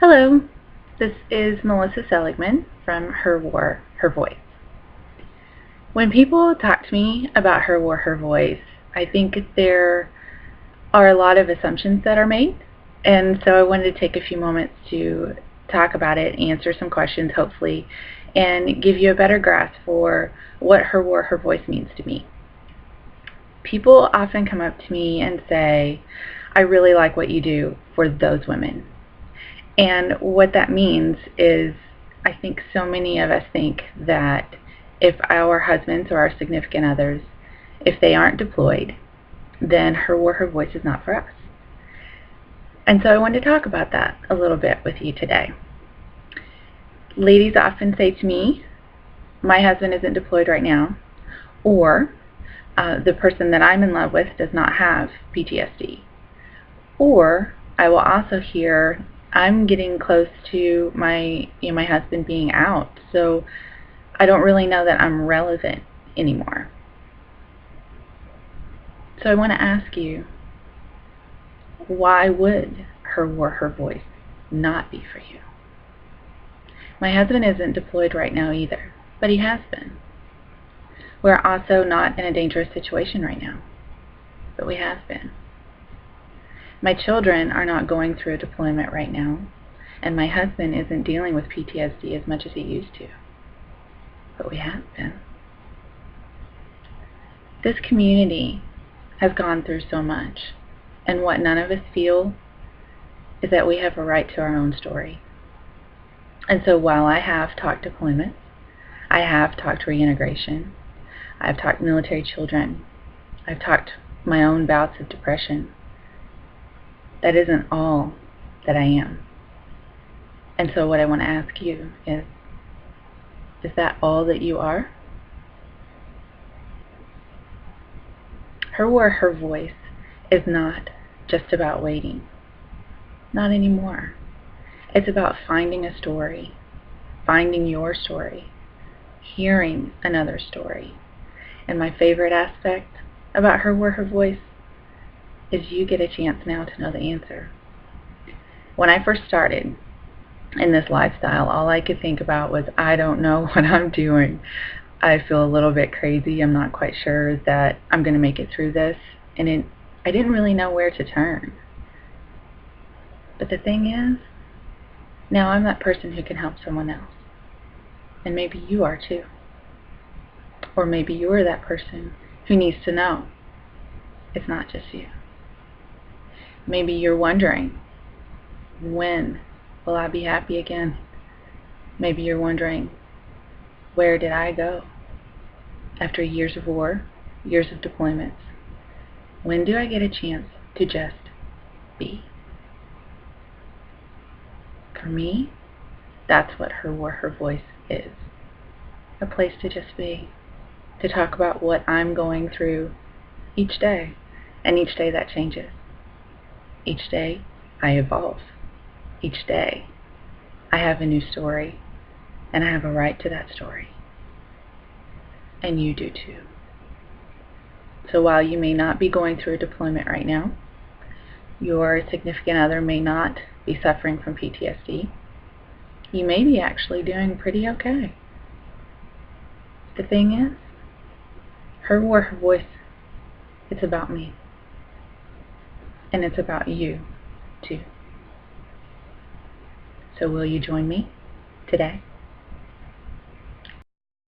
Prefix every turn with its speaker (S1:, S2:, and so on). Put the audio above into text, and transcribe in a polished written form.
S1: Hello, this is Melissa Seligman from Her War, Her Voice. When people talk to me about Her War, Her Voice, I think there are a lot of assumptions that are made, and so I wanted to take a few moments to talk about it, answer some questions hopefully, and give you a better grasp for what Her War, Her Voice means to me. People often come up to me and say, I really like what you do for those women. And what that means is, I think so many of us think that if our husbands or our significant others, if they aren't deployed, then Her War, Her Voice is not for us. And so I wanted to talk about that a little bit with you today. Ladies often say to me, my husband isn't deployed right now, or the person that I'm in love with does not have PTSD. Or I will also hear, I'm getting close to my husband being out, so I don't really know that I'm relevant anymore. So I want to ask you, why would Her War, Her Voice not be for you? My husband isn't deployed right now either, but he has been. We're also not in a dangerous situation right now, but we have been. My children are not going through a deployment right now, and my husband isn't dealing with PTSD as much as he used to, but we have been. This community has gone through so much, and what none of us feel is that we have a right to our own story. And so while I have talked deployments, I have talked reintegration, I've talked military children, I've talked my own bouts of depression, that isn't all that I am. And so what I want to ask you is that all that you are? Her War, Her Voice is not just about waiting. Not anymore. It's about finding a story, finding your story, hearing another story. And my favorite aspect about Her War, Her Voice is you get a chance now to know the answer. When I first started in this lifestyle, all I could think about was, I don't know what I'm doing. I feel a little bit crazy. I'm not quite sure that I'm going to make it through this. And I didn't really know where to turn. But the thing is, now I'm that person who can help someone else. And maybe you are too. Or maybe you are that person who needs to know it's not just you. Maybe you're wondering, when will I be happy again? Maybe you're wondering, where did I go? After years of war, years of deployments, when do I get a chance to just be? For me, that's what Her War, Her Voice is. A place to just be, to talk about what I'm going through each day, and each day that changes. Each day I evolve. Each day I have a new story, and I have a right to that story. And you do too. So while you may not be going through a deployment right now, your significant other may not be suffering from PTSD, you may be actually doing pretty okay. The thing is, Her War, Her Voice, it's about me. And it's about you too. So will you join me today?